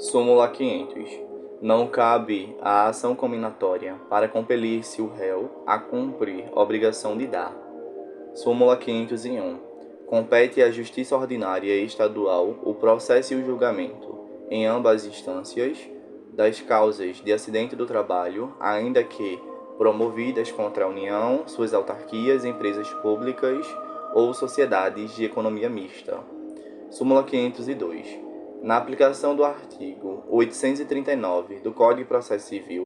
Súmula 500. Não cabe a ação cominatória para compelir-se o réu a cumprir obrigação de dar. Súmula 501. Compete à Justiça Ordinária Estadual o processo e o julgamento, em ambas instâncias, das causas de acidente do trabalho, ainda que promovidas contra a União, suas autarquias, empresas públicas ou sociedades de economia mista. Súmula 502. Na aplicação do artigo 839 do Código de Processo Civil,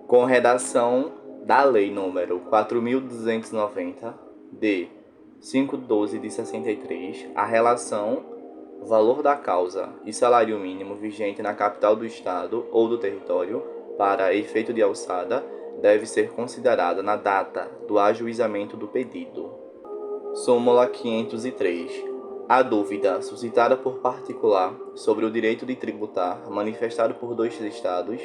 com redação da Lei nº 4.290, de 5/12 de 63, a relação valor da causa e salário mínimo vigente na capital do Estado ou do território para efeito de alçada deve ser considerada na data do ajuizamento do pedido. Súmula 503. A dúvida suscitada por particular sobre o direito de tributar manifestado por dois estados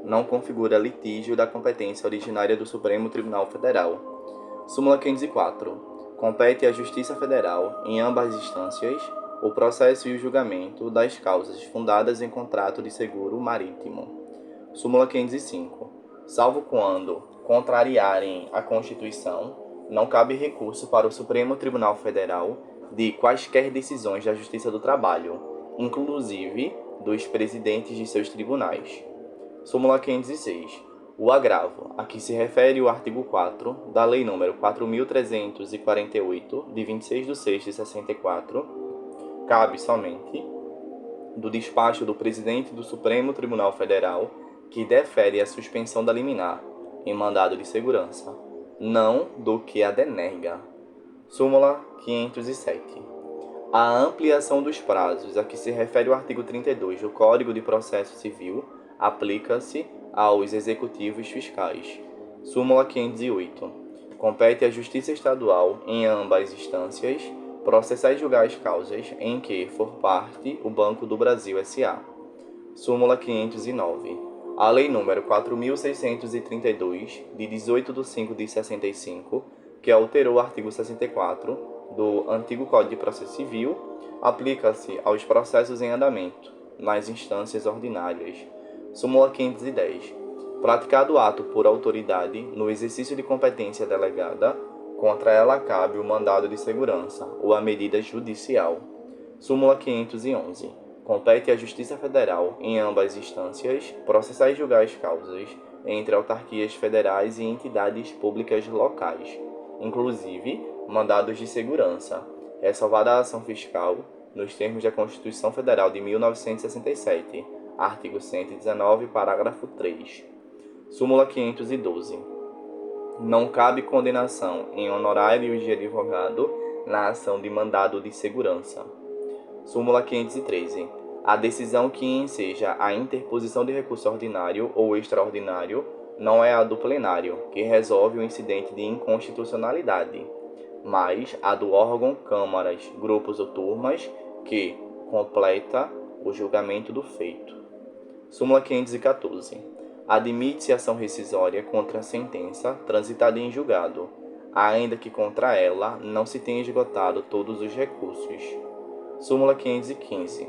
não configura litígio da competência originária do Supremo Tribunal Federal. Súmula 504. Compete à Justiça Federal, em ambas instâncias, o processo e o julgamento das causas fundadas em contrato de seguro marítimo. Súmula 505. Salvo quando contrariarem a Constituição, não cabe recurso para o Supremo Tribunal Federal de quaisquer decisões da Justiça do Trabalho, inclusive dos presidentes de seus tribunais. Súmula 506. O agravo, a que se refere o artigo 4 da Lei nº 4.348, de 26/6 de 64, cabe somente do despacho do presidente do Supremo Tribunal Federal que defere a suspensão da liminar, em mandado de segurança, não do que a denega. Súmula 507. A ampliação dos prazos a que se refere o artigo 32 do Código de Processo Civil aplica-se aos executivos fiscais. Súmula 508. Compete à Justiça Estadual, em ambas instâncias, processar e julgar as causas em que for parte o Banco do Brasil S.A. Súmula 509. A Lei nº 4.632, de 18/5 de 65, que alterou o artigo 64 do antigo Código de Processo Civil, aplica-se aos processos em andamento, nas instâncias ordinárias. Súmula 510. Praticado ato por autoridade no exercício de competência delegada, contra ela cabe o mandado de segurança ou a medida judicial. Súmula 511. Compete à Justiça Federal, em ambas instâncias, processar e julgar as causas entre autarquias federais e entidades públicas locais, inclusive mandados de segurança, ressalvada a ação fiscal, nos termos da Constituição Federal de 1967, artigo 119, parágrafo 3. Súmula 512. Não cabe condenação em honorários de advogado na ação de mandado de segurança. Súmula 513. A decisão que enseja a interposição de recurso ordinário ou extraordinário não é a do plenário, que resolve o incidente de inconstitucionalidade, mas a do órgão, câmaras, grupos ou turmas, que completa o julgamento do feito. Súmula 514. Admite-se ação rescisória contra a sentença transitada em julgado, ainda que contra ela não se tenha esgotado todos os recursos. Súmula 515.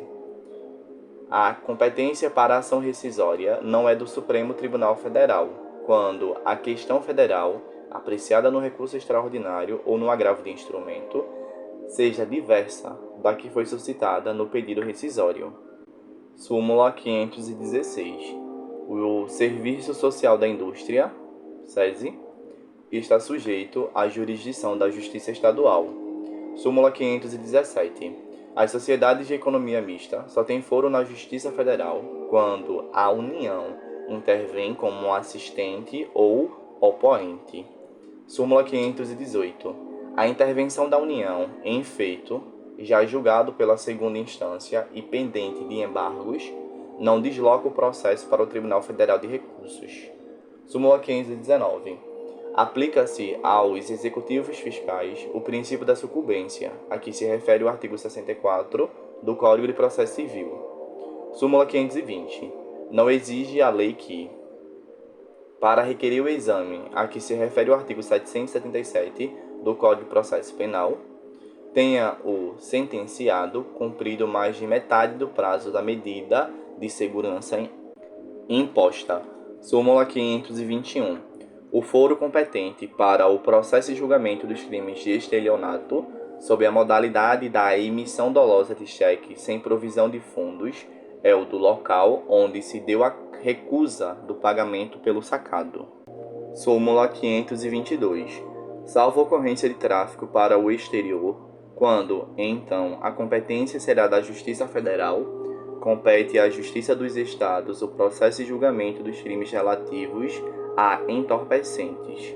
A competência para a ação rescisória não é do Supremo Tribunal Federal, quando a questão federal, apreciada no recurso extraordinário ou no agravo de instrumento, seja diversa da que foi suscitada no pedido rescisório. Súmula 516. O Serviço Social da Indústria, SESI, está sujeito à jurisdição da Justiça Estadual. Súmula 517. As sociedades de economia mista só têm foro na Justiça Federal quando a União intervém como assistente ou opoente. Súmula 518. A intervenção da União em feito, já julgado pela segunda instância e pendente de embargos, não desloca o processo para o Tribunal Federal de Recursos. Súmula 519. Aplica-se aos executivos fiscais o princípio da sucumbência, a que se refere o artigo 64 do Código de Processo Civil. Súmula 520. Não exige a lei que, para requerer o exame a que se refere o artigo 777 do Código de Processo Penal, tenha o sentenciado cumprido mais de metade do prazo da medida de segurança imposta. Súmula 521. O foro competente para o processo e julgamento dos crimes de estelionato, sob a modalidade da emissão dolosa de cheque sem provisão de fundos, é o do local onde se deu a recusa do pagamento pelo sacado. Súmula 522. Salvo ocorrência de tráfico para o exterior, quando, então, a competência será da Justiça Federal, compete à Justiça dos Estados o processo e julgamento dos crimes relativos a entorpecentes.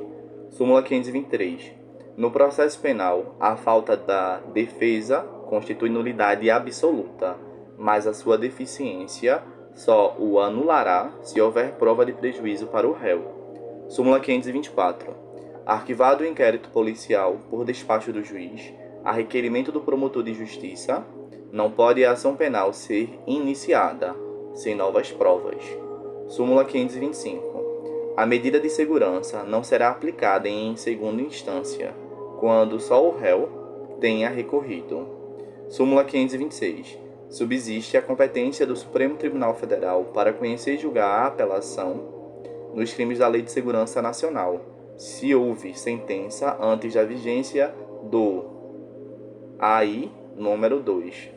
Súmula 523. No processo penal, a falta da defesa constitui nulidade absoluta, mas a sua deficiência só o anulará se houver prova de prejuízo para o réu. Súmula 524. Arquivado o inquérito policial por despacho do juiz, a requerimento do promotor de justiça, não pode a ação penal ser iniciada sem novas provas. Súmula 525. A medida de segurança não será aplicada em segunda instância, quando só o réu tenha recorrido. Súmula 526. Subsiste a competência do Supremo Tribunal Federal para conhecer e julgar a apelação nos crimes da Lei de Segurança Nacional, se houve sentença antes da vigência do AI número 2.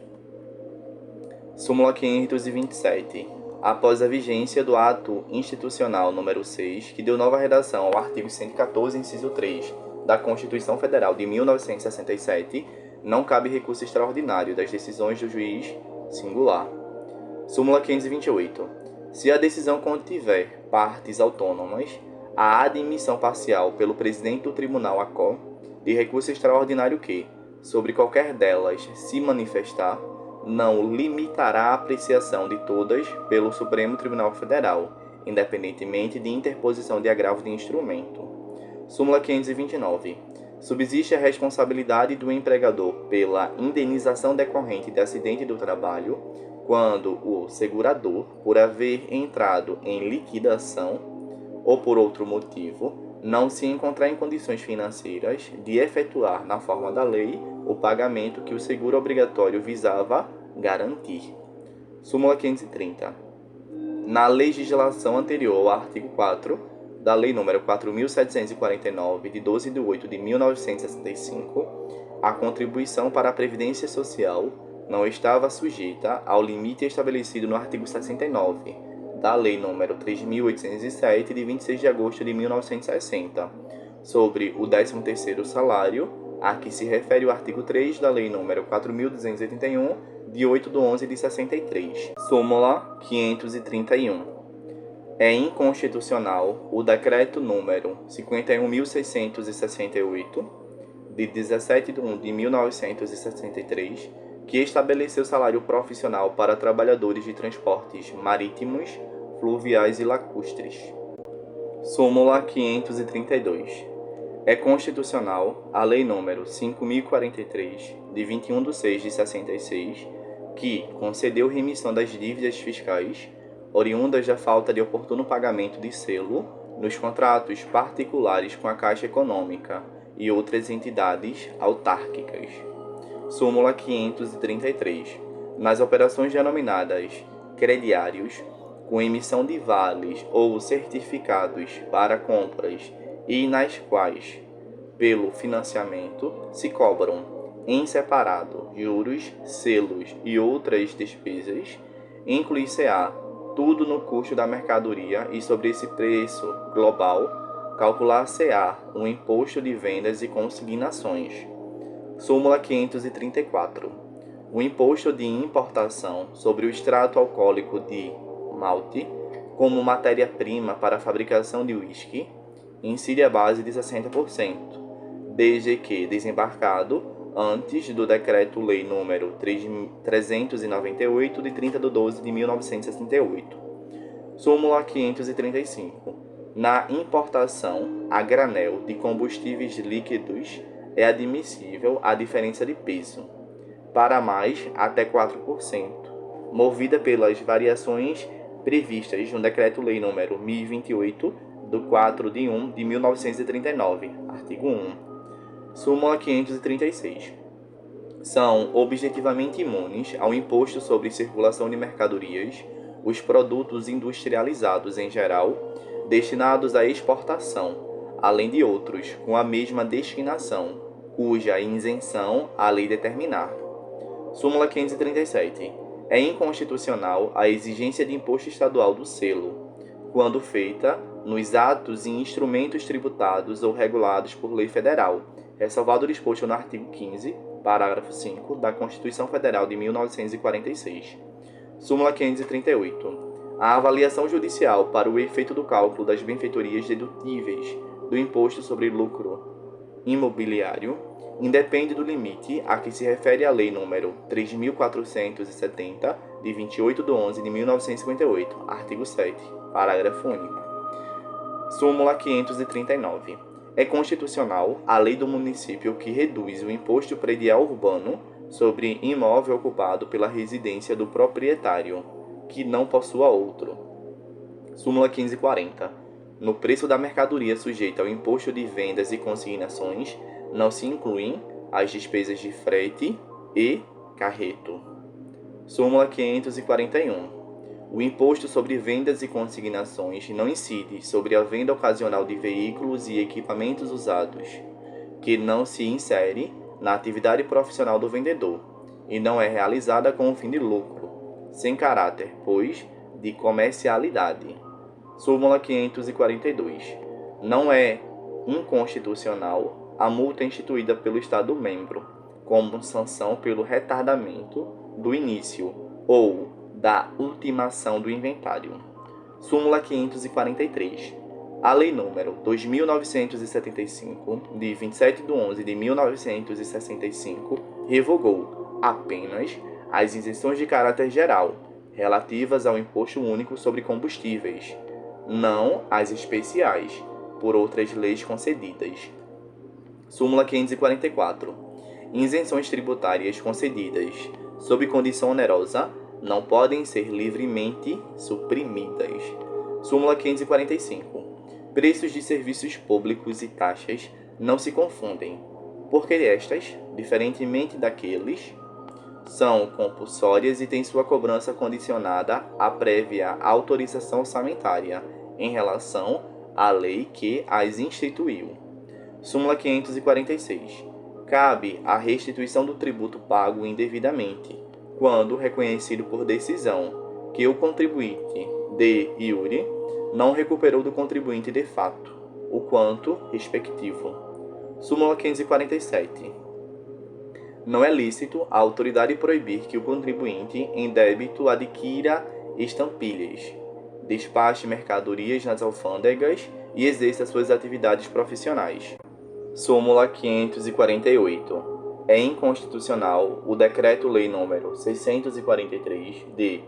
Súmula 527. Após a vigência do Ato Institucional número 6, que deu nova redação ao artigo 114, inciso 3, da Constituição Federal de 1967, não cabe recurso extraordinário das decisões do juiz singular. Súmula 528. Se a decisão contiver partes autônomas, a admissão parcial pelo presidente do Tribunal ACO de recurso extraordinário que, sobre qualquer delas se manifestar, não limitará a apreciação de todas pelo Supremo Tribunal Federal, independentemente de interposição de agravo de instrumento. Súmula 529. Subsiste a responsabilidade do empregador pela indenização decorrente de acidente do trabalho, quando o segurador, por haver entrado em liquidação ou por outro motivo, não se encontrar em condições financeiras de efetuar, na forma da lei, o pagamento que o seguro obrigatório visava garantir. Súmula 530. Na legislação anterior ao artigo 4 da Lei nº 4.749, de 12 de 8 de 1965, a contribuição para a Previdência Social não estava sujeita ao limite estabelecido no artigo 69 da Lei nº 3.807, de 26 de agosto de 1960, sobre o 13º salário, a que se refere o artigo 3 da Lei nº 4.281, de 8 de 11 de 63. Súmula 531. É inconstitucional o Decreto número 51.668, de 17 de 1 de 1963, que estabeleceu salário profissional para trabalhadores de transportes marítimos, fluviais e lacustres. Súmula 532. É constitucional a Lei nº 5.043, de 21 de 6 de 66, que concedeu remissão das dívidas fiscais oriundas da falta de oportuno pagamento de selo nos contratos particulares com a Caixa Econômica e outras entidades autárquicas. Súmula 533. Nas operações denominadas crediários, com emissão de vales ou certificados para compras e nas quais, pelo financiamento, se cobram, em separado, juros, selos e outras despesas, inclui-se-á tudo no custo da mercadoria e sobre esse preço global, calcular-se-á o imposto de vendas e consignações. Súmula 534. O imposto de importação sobre o extrato alcoólico de malte, como matéria-prima para a fabricação de uísque, incide a base de 60%, desde que desembarcado antes do Decreto-Lei nº 398, de 30 de 12 de 1968. Súmula 535. Na importação a granel de combustíveis líquidos é admissível a diferença de peso, para mais até 4%, movida pelas variações previstas no Decreto-Lei nº 1028, do 4 de 1 de 1939, artigo 1. Súmula 536. São objetivamente imunes ao imposto sobre circulação de mercadorias os produtos industrializados em geral, destinados à exportação, além de outros com a mesma destinação, cuja isenção a lei determinar. Súmula 537. É inconstitucional a exigência de imposto estadual do selo, quando feita nos atos e instrumentos tributados ou regulados por lei federal, ressalvado o disposto no artigo 15, parágrafo 5 da Constituição Federal de 1946. Súmula 538. A avaliação judicial para o efeito do cálculo das benfeitorias dedutíveis do imposto sobre lucro imobiliário independe do limite a que se refere a Lei nº 3.470, de 28 de 11 de 1958, artigo 7, parágrafo único. Súmula 539. É constitucional a lei do município que reduz o imposto predial urbano sobre imóvel ocupado pela residência do proprietário, que não possua outro. Súmula 540. No preço da mercadoria sujeita ao imposto de vendas e consignações, não se incluem as despesas de frete e carreto. Súmula 541. O imposto sobre vendas e consignações não incide sobre a venda ocasional de veículos e equipamentos usados, que não se insere na atividade profissional do vendedor e não é realizada com o fim de lucro, sem caráter, pois, de comercialidade. Súmula 542. Não é inconstitucional a multa instituída pelo Estado-membro, como sanção pelo retardamento do início ou da ultimação do inventário. Súmula 543. A Lei nº 2.975, de 27 de 11 de 1965, revogou apenas as isenções de caráter geral, relativas ao Imposto Único sobre Combustíveis, não as especiais, por outras leis concedidas. Súmula 544. Isenções tributárias concedidas sob condição onerosa não podem ser livremente suprimidas. Súmula 545. Preços de serviços públicos e taxas não se confundem, porque estas, diferentemente daqueles, são compulsórias e têm sua cobrança condicionada à prévia autorização orçamentária em relação à lei que as instituiu. Súmula 546. Cabe a restituição do tributo pago indevidamente, quando reconhecido por decisão que o contribuinte de iure não recuperou do contribuinte de fato, o quanto respectivo. Súmula 547. Não é lícito a autoridade proibir que o contribuinte em débito adquira estampilhas, despache mercadorias nas alfândegas e exerça suas atividades profissionais. Súmula 548. É inconstitucional o Decreto-Lei nº 643, de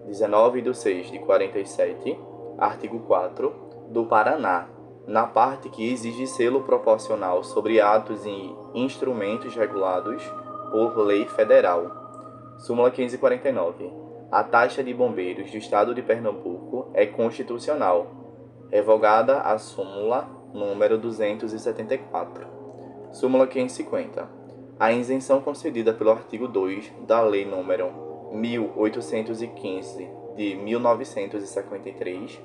19 de 6 de 47, artigo 4, do Paraná, na parte que exige selo proporcional sobre atos e instrumentos regulados por lei federal. Súmula 549. A taxa de bombeiros do Estado de Pernambuco é constitucional, revogada a súmula número 274. Súmula 550. A isenção concedida pelo artigo 2 da Lei nº 1815 de 1953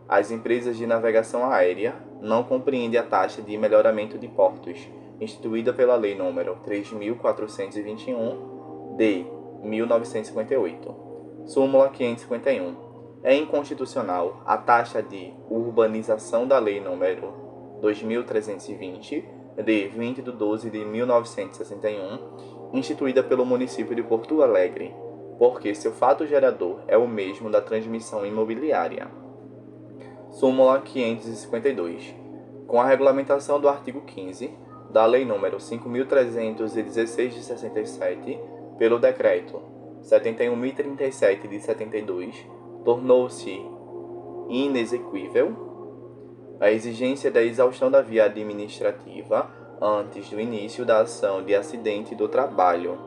às empresas de navegação aérea não compreende a taxa de melhoramento de portos, instituída pela Lei nº 3.421 de 1958. Súmula 551. É inconstitucional a taxa de urbanização da Lei nº 2.320, de 20 de 12 de 1961, instituída pelo município de Porto Alegre, porque seu fato gerador é o mesmo da transmissão imobiliária. Súmula 552. Com a regulamentação do artigo 15 da Lei nº 5.316 de 67, pelo Decreto 71.037 de 72, tornou-se inexequível a exigência da exaustão da via administrativa antes do início da ação de acidente do trabalho.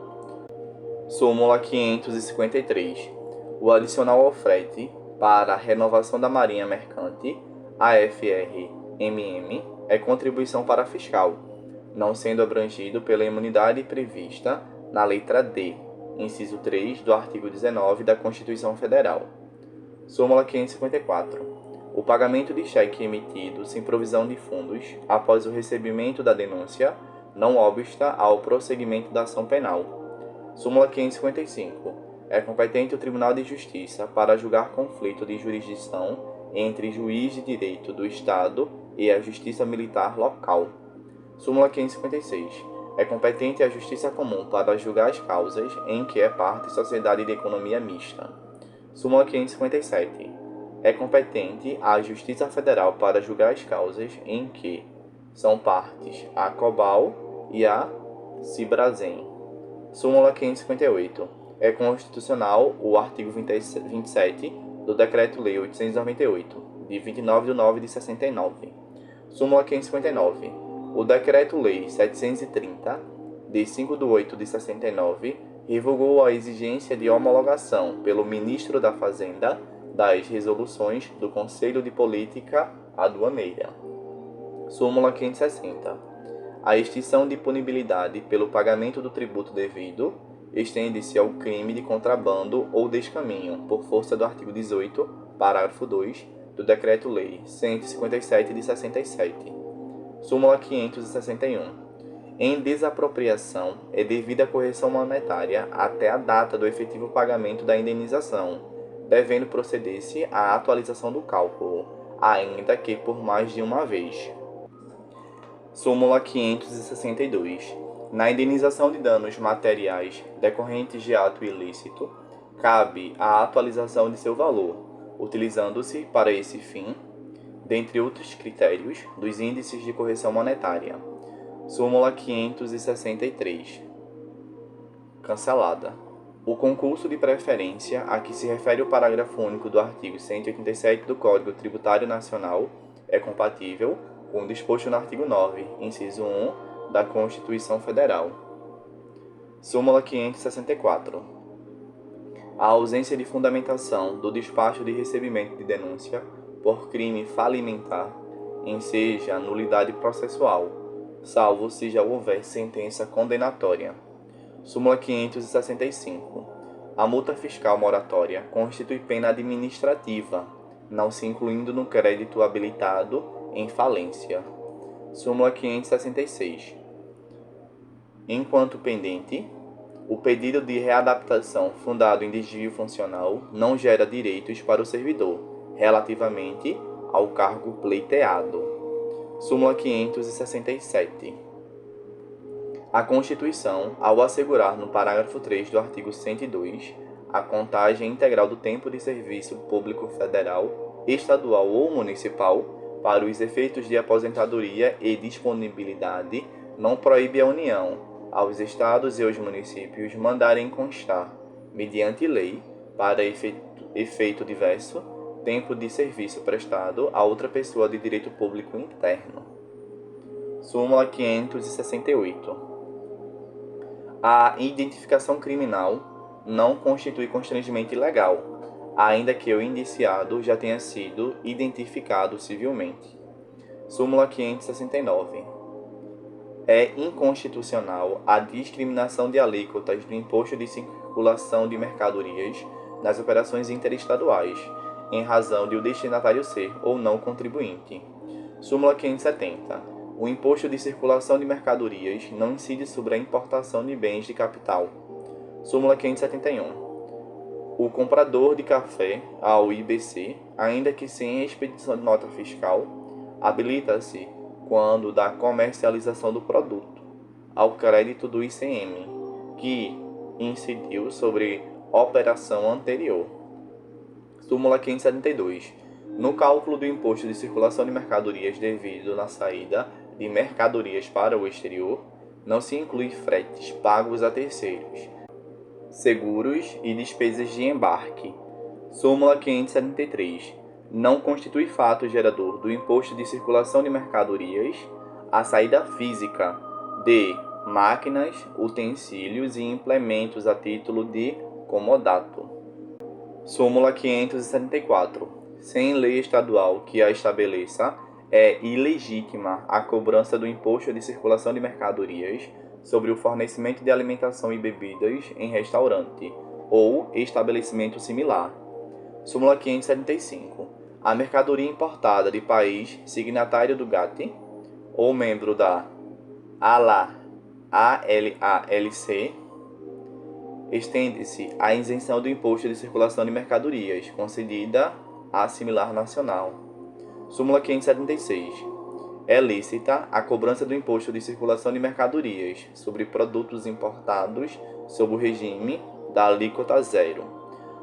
Súmula 553. O adicional ao frete para a renovação da Marinha Mercante, AFRMM, é contribuição para fiscal, não sendo abrangido pela imunidade prevista na letra D, inciso 3 do artigo 19 da Constituição Federal. Súmula 554. O pagamento de cheque emitido sem provisão de fundos, após o recebimento da denúncia, não obsta ao prosseguimento da ação penal. Súmula 555. É competente o Tribunal de Justiça para julgar conflito de jurisdição entre juiz de direito do Estado e a Justiça Militar local. Súmula 556. É competente a Justiça Comum para julgar as causas em que é parte sociedade de economia mista. Súmula 557. É competente a Justiça Federal para julgar as causas em que são partes a Cobal e a Cibrazen. Súmula 558. É constitucional o artigo 27 do Decreto-Lei 898, de 29/9/69. Súmula 559. O Decreto-Lei 730, de 5/8/69, revogou a exigência de homologação pelo Ministro da Fazenda das resoluções do Conselho de Política Aduaneira. Súmula 560. A extinção de punibilidade pelo pagamento do tributo devido estende-se ao crime de contrabando ou descaminho, por força do artigo 18, parágrafo 2, do Decreto-Lei 157 de 67. Súmula 561. Em desapropriação, é devida a correção monetária até a data do efetivo pagamento da indenização, devendo proceder-se à atualização do cálculo, ainda que por mais de uma vez. Súmula 562. Na indenização de danos materiais decorrentes de ato ilícito, cabe a atualização de seu valor, utilizando-se, para esse fim, dentre outros critérios, dos índices de correção monetária. Súmula 563. Cancelada. O concurso de preferência a que se refere o parágrafo único do artigo 187 do Código Tributário Nacional é compatível com o disposto no artigo 9, inciso 1, da Constituição Federal. Súmula 564. A ausência de fundamentação do despacho de recebimento de denúncia por crime falimentar enseja a nulidade processual, salvo se já houver sentença condenatória. Súmula 565. A multa fiscal moratória constitui pena administrativa, não se incluindo no crédito habilitado em falência. Súmula 566. Enquanto pendente, o pedido de readaptação fundado em desvio funcional não gera direitos para o servidor, relativamente ao cargo pleiteado. Súmula 567. A Constituição, ao assegurar no parágrafo 3 do artigo 102 a contagem integral do tempo de serviço público federal, estadual ou municipal para os efeitos de aposentadoria e disponibilidade, não proíbe a União, aos estados e aos municípios mandarem constar, mediante lei, para efeito diverso, tempo de serviço prestado a outra pessoa de direito público interno. Súmula 568. A identificação criminal não constitui constrangimento ilegal, ainda que o indiciado já tenha sido identificado civilmente. Súmula 569. É inconstitucional a discriminação de alíquotas do imposto de circulação de mercadorias nas operações interestaduais, em razão de o destinatário ser ou não contribuinte. Súmula 570. O imposto de circulação de mercadorias não incide sobre a importação de bens de capital. Súmula 571. O comprador de café ao IBC, ainda que sem expedição de nota fiscal, habilita-se, quando da comercialização do produto, ao crédito do ICM, que incidiu sobre operação anterior. Súmula 572. No cálculo do imposto de circulação de mercadorias devido na saída de mercadorias para o exterior, não se inclui fretes pagos a terceiros, seguros e despesas de embarque. Súmula 573. Não constitui fato gerador do imposto de circulação de mercadorias a saída física de máquinas, utensílios e implementos a título de comodato. Súmula 574. Sem lei estadual que a estabeleça, é ilegítima a cobrança do imposto de circulação de mercadorias sobre o fornecimento de alimentação e bebidas em restaurante ou estabelecimento similar. Súmula 575. A mercadoria importada de país signatário do GATT ou membro da ALALC estende-se a isenção do imposto de circulação de mercadorias, concedida à similar nacional. Súmula 576. É lícita a cobrança do imposto de circulação de mercadorias sobre produtos importados sob o regime da alíquota zero.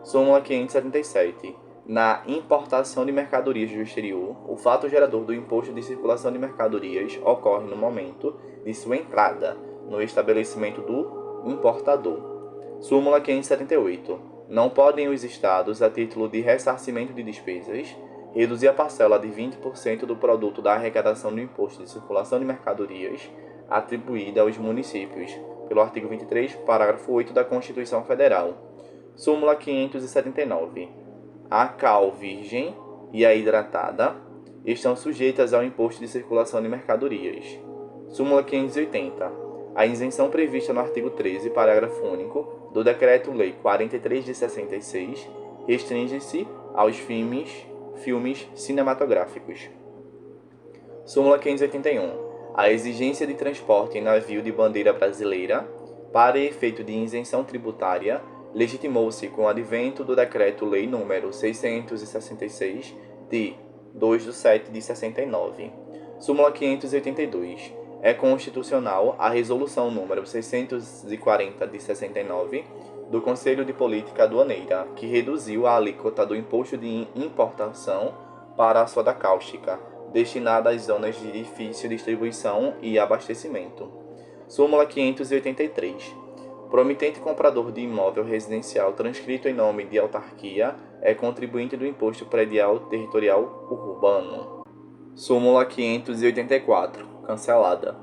Súmula 577. Na importação de mercadorias do exterior, o fato gerador do imposto de circulação de mercadorias ocorre no momento de sua entrada no estabelecimento do importador. Súmula 578. Não podem os Estados, a título de ressarcimento de despesas, reduzir a parcela de 20% do produto da arrecadação do imposto de circulação de mercadorias atribuída aos municípios, pelo artigo 23, parágrafo 8 da Constituição Federal. Súmula 579. A cal virgem e a hidratada estão sujeitas ao imposto de circulação de mercadorias. Súmula 580. A isenção prevista no artigo 13, parágrafo único, do Decreto-Lei 43 de 66 restringe-se aos filmes cinematográficos. Súmula 581. A exigência de transporte em navio de bandeira brasileira, para efeito de isenção tributária, legitimou-se com o advento do Decreto-Lei nº 666, de 2/7 de 69. Súmula 582. É constitucional a Resolução nº 640 de 69 do Conselho de Política Aduaneira, que reduziu a alíquota do imposto de importação para a soda cáustica, destinada às zonas de difícil distribuição e abastecimento. Súmula 583. Promitente comprador de imóvel residencial transcrito em nome de autarquia é contribuinte do Imposto Predial Territorial Urbano. Súmula 584. Cancelada.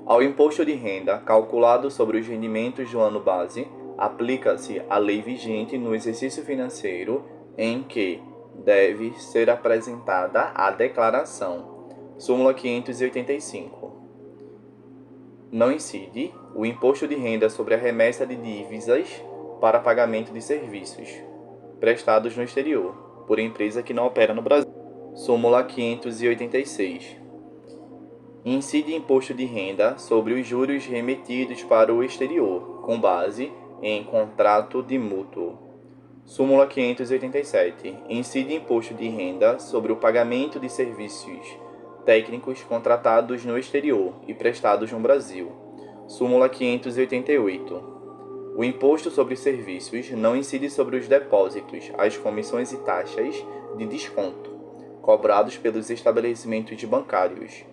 Ao imposto de renda calculado sobre os rendimentos do ano base, aplica-se a lei vigente no exercício financeiro em que deve ser apresentada a declaração. Súmula 585. Não incide o imposto de renda sobre a remessa de dívidas para pagamento de serviços prestados no exterior, por empresa que não opera no Brasil. Súmula 586. Incide imposto de renda sobre os juros remetidos para o exterior, com base em contrato de mútuo. Súmula 587. Incide imposto de renda sobre o pagamento de serviços técnicos contratados no exterior e prestados no Brasil. Súmula 588. O imposto sobre serviços não incide sobre os depósitos, as comissões e taxas de desconto cobrados pelos estabelecimentos bancários.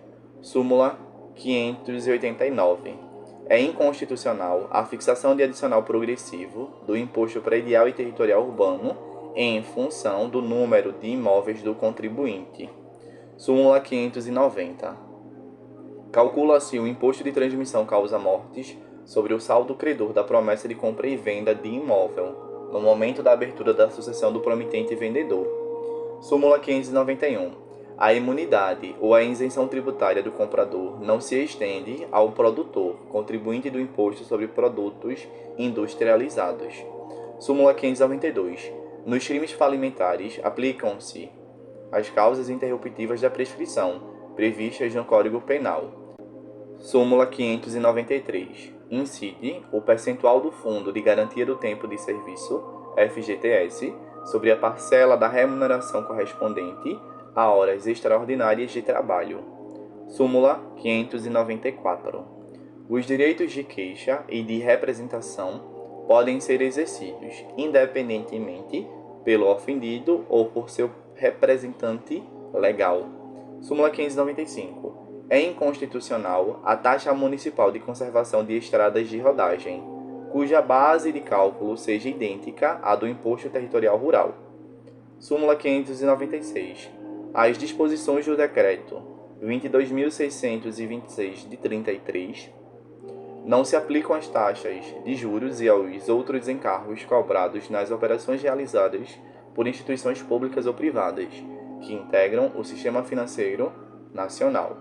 Súmula 589. É inconstitucional a fixação de adicional progressivo do imposto predial e territorial urbano em função do número de imóveis do contribuinte. Súmula 590. Calcula-se o imposto de transmissão causa-mortes sobre o saldo credor da promessa de compra e venda de imóvel, no momento da abertura da sucessão do promitente e vendedor. Súmula 591. A imunidade ou a isenção tributária do comprador não se estende ao produtor, contribuinte do imposto sobre produtos industrializados. Súmula 592. Nos crimes falimentares, aplicam-se as causas interruptivas da prescrição, previstas no Código Penal. Súmula 593. Incide o percentual do Fundo de Garantia do Tempo de Serviço, FGTS, sobre a parcela da remuneração correspondente a horas extraordinárias de trabalho. Súmula 594. Os direitos de queixa e de representação podem ser exercidos independentemente pelo ofendido ou por seu representante legal. Súmula 595. É inconstitucional a taxa municipal de conservação de estradas de rodagem, cuja base de cálculo seja idêntica à do Imposto Territorial Rural. Súmula 596. As disposições do Decreto 22.626 de 33 não se aplicam às taxas de juros e aos outros encargos cobrados nas operações realizadas por instituições públicas ou privadas que integram o sistema financeiro nacional.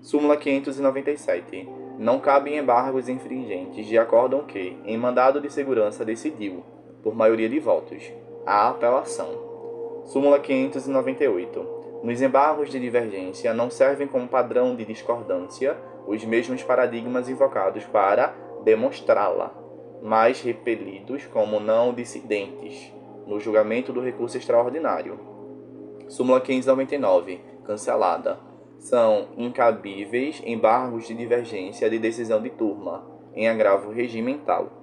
Súmula 597. Não cabem embargos infringentes de acordo com que, em mandado de segurança decidiu, por maioria de votos, a apelação. Súmula 598. Nos embargos de divergência não servem como padrão de discordância os mesmos paradigmas invocados para demonstrá-la, mas repelidos como não dissidentes no julgamento do recurso extraordinário. Súmula 599. Cancelada. São incabíveis embargos de divergência de decisão de turma, em agravo regimental.